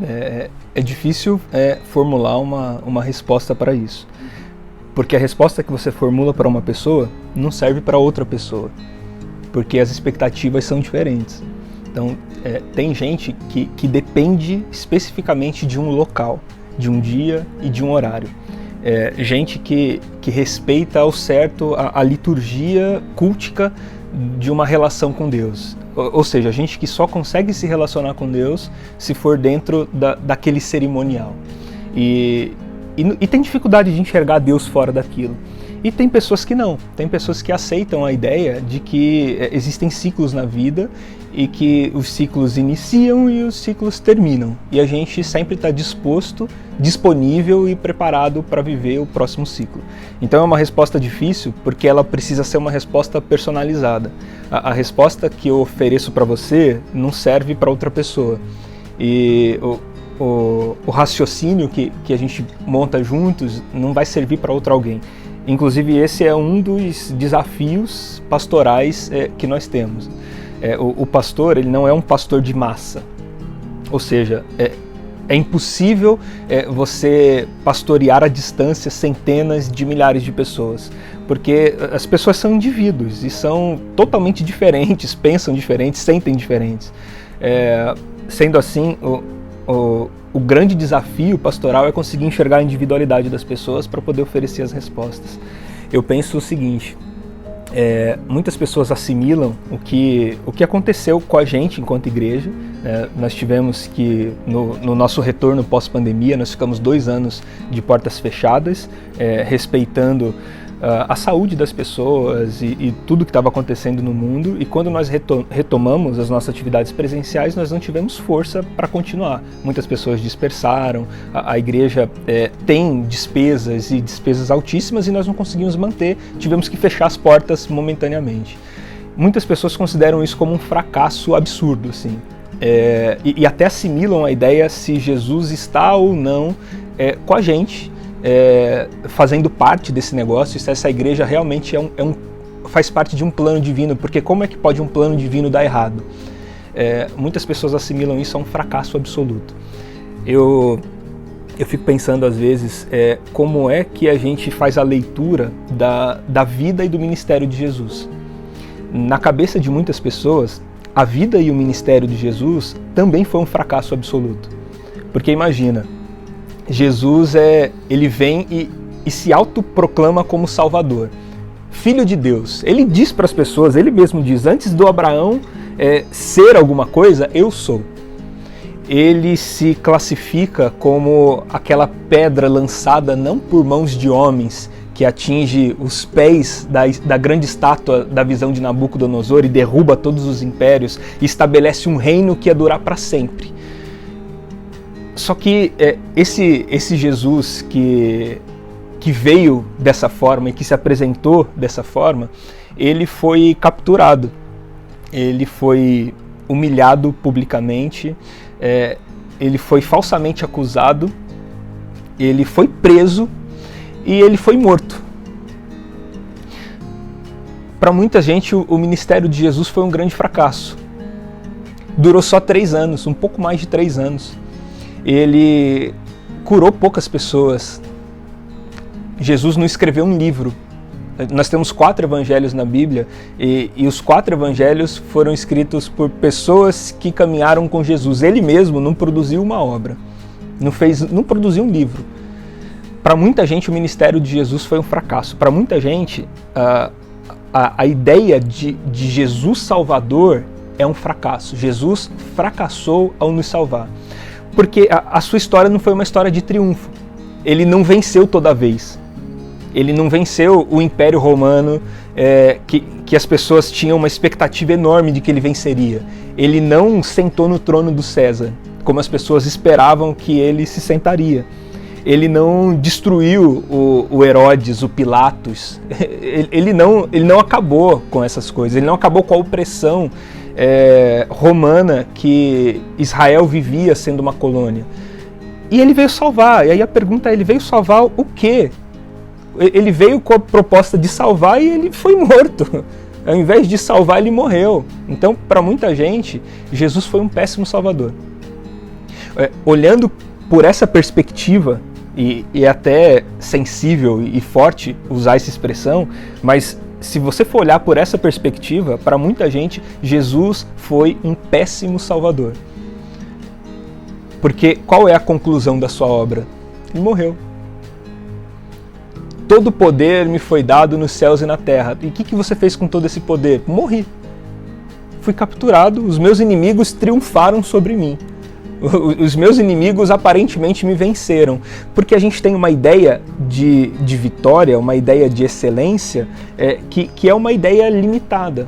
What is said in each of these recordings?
É difícil formular uma resposta para isso. Porque a resposta que você formula para uma pessoa não serve para outra pessoa. Porque as expectativas são diferentes. Então, tem gente que depende especificamente de um local, de um dia e de um horário. Gente que respeita ao certo a liturgia cultica de uma relação com Deus. Ou seja, gente que só consegue se relacionar com Deus se for dentro daquele cerimonial. E tem dificuldade de enxergar Deus fora daquilo. E tem pessoas que não. Tem pessoas que aceitam a ideia de que existem ciclos na vida e que os ciclos iniciam e os ciclos terminam. E a gente sempre está disposto, disponível e preparado para viver o próximo ciclo. Então é uma resposta difícil porque ela precisa ser uma resposta personalizada. A resposta que eu ofereço para você não serve para outra pessoa. E o raciocínio que a gente monta juntos não vai servir para outro alguém. Inclusive, esse é um dos desafios pastorais que nós temos. O pastor, ele não é um pastor de massa. Ou seja, é impossível você pastorear à distância centenas de milhares de pessoas. Porque as pessoas são indivíduos e são totalmente diferentes, pensam diferentes, sentem diferentes. Sendo assim, o grande desafio pastoral é conseguir enxergar a individualidade das pessoas para poder oferecer as respostas. Eu penso o seguinte, muitas pessoas assimilam o que aconteceu com a gente enquanto igreja. Nós tivemos que, no nosso retorno pós-pandemia, nós ficamos 2 anos de portas fechadas, respeitando a saúde das pessoas e tudo que estava acontecendo no mundo, e quando nós retomamos as nossas atividades presenciais, nós não tivemos força para continuar. Muitas pessoas dispersaram, a igreja tem despesas e despesas altíssimas e nós não conseguimos manter, tivemos que fechar as portas momentaneamente. Muitas pessoas consideram isso como um fracasso absurdo, assim, e até assimilam a ideia se Jesus está ou não com a gente, fazendo parte desse negócio, se essa igreja realmente faz parte de um plano divino, porque como é que pode um plano divino dar errado? Muitas pessoas assimilam isso a um fracasso absoluto. Eu fico pensando às vezes como é que a gente faz a leitura da vida e do ministério de Jesus. Na cabeça de muitas pessoas, a vida e o ministério de Jesus também foi um fracasso absoluto. Porque imagina, Jesus ele vem e se autoproclama como Salvador, Filho de Deus. Ele diz para as pessoas, ele mesmo diz, antes do Abraão ser alguma coisa, eu sou. Ele se classifica como aquela pedra lançada não por mãos de homens, que atinge os pés da grande estátua da visão de Nabucodonosor e derruba todos os impérios e estabelece um reino que ia durar para sempre. Só que esse Jesus que veio dessa forma e que se apresentou dessa forma, ele foi capturado, ele foi humilhado publicamente, ele foi falsamente acusado, ele foi preso e ele foi morto. Para muita gente, o ministério de Jesus foi um grande fracasso. Durou só 3 anos, um pouco mais de 3 anos. Ele curou poucas pessoas. Jesus não escreveu um livro. Nós temos 4 evangelhos na Bíblia e os 4 evangelhos foram escritos por pessoas que caminharam com Jesus. Ele mesmo não produziu uma obra, não produziu um livro. Para muita gente o ministério de Jesus foi um fracasso. Para muita gente a ideia de Jesus Salvador é um fracasso. Jesus fracassou ao nos salvar. Porque a sua história não foi uma história de triunfo. Ele não venceu toda vez. Ele não venceu o Império Romano, que as pessoas tinham uma expectativa enorme de que ele venceria. Ele não sentou no trono do César, como as pessoas esperavam que ele se sentaria. Ele não destruiu o Herodes, o Pilatos. Ele não acabou com essas coisas. Ele não acabou com a opressão romana que Israel vivia sendo uma colônia. E ele veio salvar. E aí a pergunta é, ele veio salvar o quê? Ele veio com a proposta de salvar e ele foi morto. Ao invés de salvar, ele morreu. Então, para muita gente, Jesus foi um péssimo salvador. Olhando por essa perspectiva, e é até sensível e forte usar essa expressão, mas se você for olhar por essa perspectiva, para muita gente, Jesus foi um péssimo salvador. Porque qual é a conclusão da sua obra? Ele morreu. Todo poder me foi dado nos céus e na terra. E o que você fez com todo esse poder? Morri. Fui capturado, os meus inimigos triunfaram sobre mim. Os meus inimigos aparentemente me venceram. Porque a gente tem uma ideia de vitória, uma ideia de excelência, que é uma ideia limitada.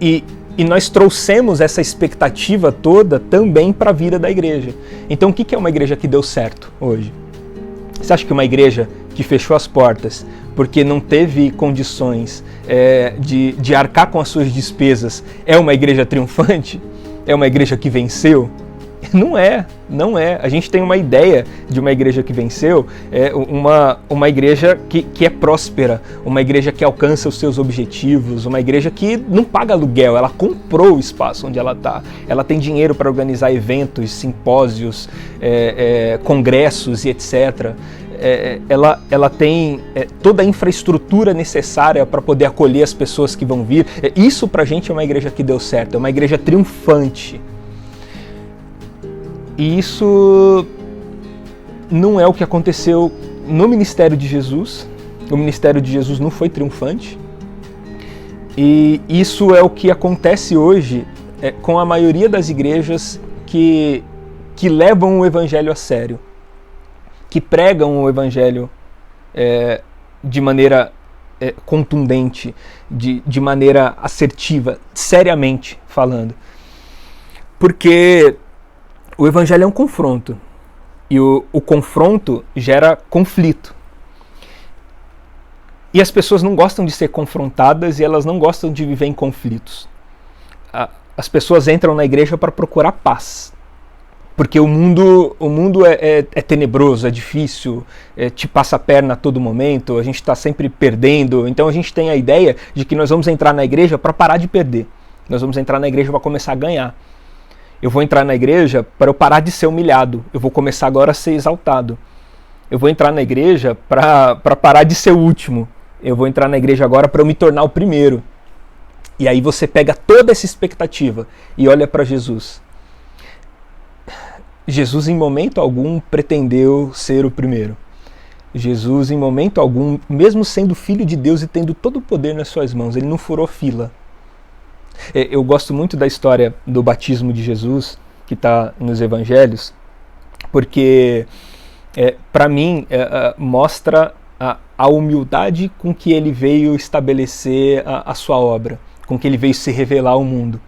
E nós trouxemos essa expectativa toda também para a vida da igreja. Então o que é uma igreja que deu certo hoje? Você acha que uma igreja que fechou as portas porque não teve condições de arcar com as suas despesas é uma igreja triunfante? É uma igreja que venceu? Não é. A gente tem uma ideia de uma igreja que venceu, uma igreja que é próspera, uma igreja que alcança os seus objetivos, uma igreja que não paga aluguel, ela comprou o espaço onde ela está, ela tem dinheiro para organizar eventos, simpósios, congressos e etc. Ela tem toda a infraestrutura necessária para poder acolher as pessoas que vão vir. Isso pra gente é uma igreja que deu certo, é uma igreja triunfante. E isso não é o que aconteceu no ministério de Jesus. O ministério de Jesus não foi triunfante. E isso é o que acontece hoje com a maioria das igrejas que levam o evangelho a sério, que pregam o evangelho de maneira contundente, de maneira assertiva, seriamente falando. Porque o evangelho é um confronto, e o confronto gera conflito. E as pessoas não gostam de ser confrontadas e elas não gostam de viver em conflitos. As pessoas entram na igreja para procurar paz. Porque o mundo é tenebroso, é difícil, te passa a perna a todo momento, a gente está sempre perdendo. Então a gente tem a ideia de que nós vamos entrar na igreja para parar de perder. Nós vamos entrar na igreja para começar a ganhar. Eu vou entrar na igreja para eu parar de ser humilhado. Eu vou começar agora a ser exaltado. Eu vou entrar na igreja para parar de ser o último. Eu vou entrar na igreja agora para eu me tornar o primeiro. E aí você pega toda essa expectativa e olha para Jesus. Jesus em momento algum pretendeu ser o primeiro. Jesus em momento algum, mesmo sendo filho de Deus e tendo todo o poder nas suas mãos, ele não furou fila. Eu gosto muito da história do batismo de Jesus, que está nos evangelhos, porque para mim mostra a humildade com que ele veio estabelecer a sua obra, com que ele veio se revelar ao mundo.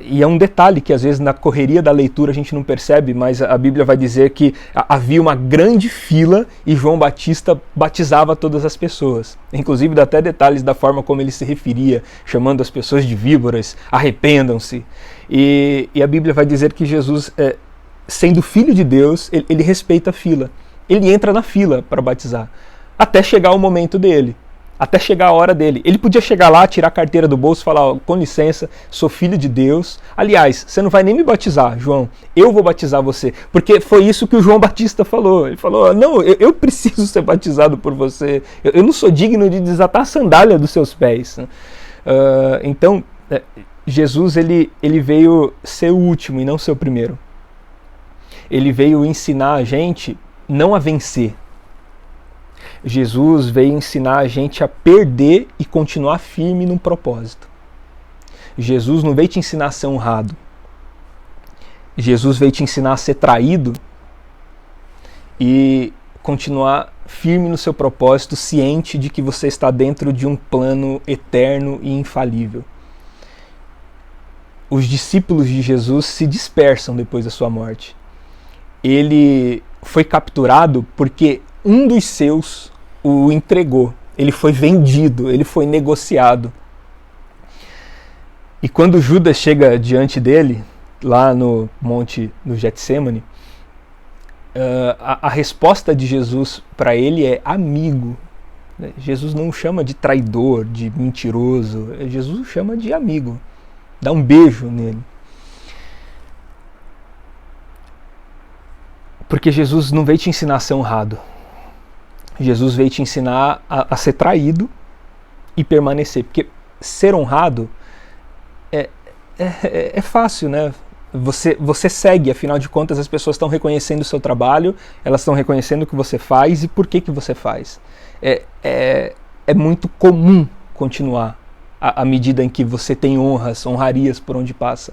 E é um detalhe que às vezes na correria da leitura a gente não percebe, mas a Bíblia vai dizer que havia uma grande fila e João Batista batizava todas as pessoas. Inclusive dá até detalhes da forma como ele se referia, chamando as pessoas de víboras, arrependam-se. E a Bíblia vai dizer que Jesus, sendo filho de Deus, ele respeita a fila. Ele entra na fila para batizar, até chegar o momento dele. Até chegar a hora dele. Ele podia chegar lá, tirar a carteira do bolso e falar, com licença, sou filho de Deus. Aliás, você não vai nem me batizar, João. Eu vou batizar você. Porque foi isso que o João Batista falou. Ele falou, não, eu preciso ser batizado por você. Eu não sou digno de desatar a sandália dos seus pés. Então, Jesus ele veio ser o último e não ser o primeiro. Ele veio ensinar a gente não a vencer. Jesus veio ensinar a gente a perder e continuar firme num propósito. Jesus não veio te ensinar a ser honrado. Jesus veio te ensinar a ser traído e continuar firme no seu propósito, ciente de que você está dentro de um plano eterno e infalível. Os discípulos de Jesus se dispersam depois da sua morte. Ele foi capturado porque um dos seus o entregou. Ele foi vendido, ele foi negociado. E quando Judas chega diante dele, lá no monte do Getsêmani, a resposta de Jesus para ele é amigo. Jesus não o chama de traidor, de mentiroso. Jesus o chama de amigo. Dá um beijo nele. Porque Jesus não veio te ensinar a ser honrado. Jesus veio te ensinar a ser traído e permanecer. Porque ser honrado é fácil, né? Você segue, afinal de contas as pessoas estão reconhecendo o seu trabalho, elas estão reconhecendo o que você faz e por que você faz. É muito comum continuar à medida em que você tem honrarias por onde passa.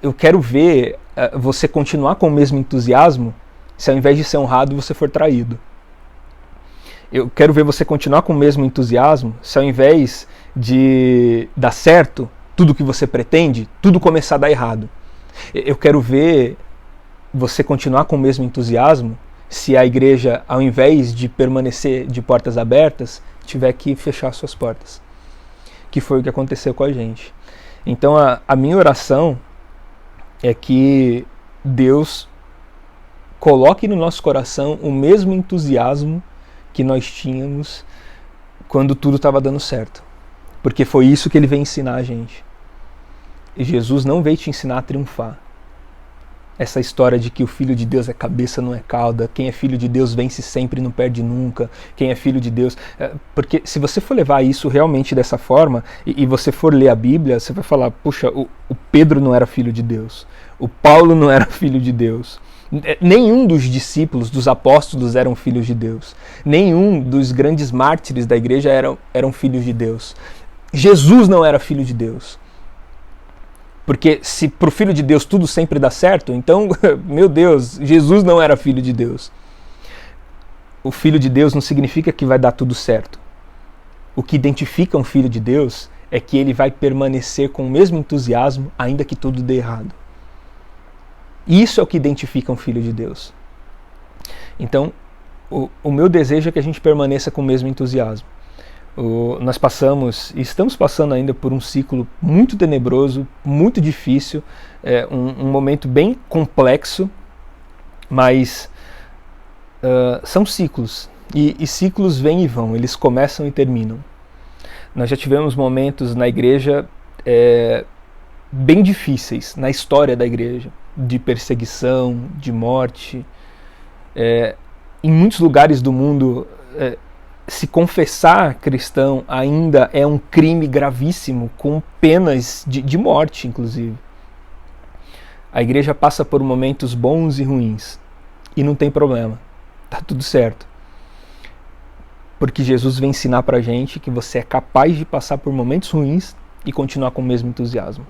Eu quero ver você continuar com o mesmo entusiasmo se ao invés de ser honrado você for traído. Eu quero ver você continuar com o mesmo entusiasmo se ao invés de dar certo tudo que você pretende, tudo começar a dar errado. Eu quero ver você continuar com o mesmo entusiasmo se a igreja, ao invés de permanecer de portas abertas, tiver que fechar suas portas. Que foi o que aconteceu com a gente. Então a minha oração é que Deus coloque no nosso coração o mesmo entusiasmo que nós tínhamos quando tudo estava dando certo. Porque foi isso que ele veio ensinar a gente. E Jesus não veio te ensinar a triunfar. Essa história de que o Filho de Deus é cabeça, não é cauda. Quem é Filho de Deus vence sempre e não perde nunca. Quem é Filho de Deus... Porque se você for levar isso realmente dessa forma, e você for ler a Bíblia, você vai falar, puxa, o Pedro não era filho de Deus. O Paulo não era filho de Deus. Nenhum dos discípulos, dos apóstolos eram filhos de Deus. Nenhum dos grandes mártires da igreja eram filhos de Deus. Jesus não era filho de Deus. Porque se para o Filho de Deus tudo sempre dá certo, então, meu Deus, Jesus não era filho de Deus. O Filho de Deus não significa que vai dar tudo certo. O que identifica um Filho de Deus é que ele vai permanecer com o mesmo entusiasmo, ainda que tudo dê errado. Isso é o que identifica um Filho de Deus. Então, o meu desejo é que a gente permaneça com o mesmo entusiasmo. Nós passamos, e estamos passando ainda por um ciclo muito tenebroso, muito difícil, um momento bem complexo, mas são ciclos, e ciclos vêm e vão, eles começam e terminam. Nós já tivemos momentos na igreja bem difíceis, na história da igreja, de perseguição, de morte. Em muitos lugares do mundo, se confessar cristão ainda é um crime gravíssimo, com penas de morte, inclusive. A igreja passa por momentos bons e ruins, e não tem problema, tá tudo certo. Porque Jesus vem ensinar pra gente que você é capaz de passar por momentos ruins e continuar com o mesmo entusiasmo.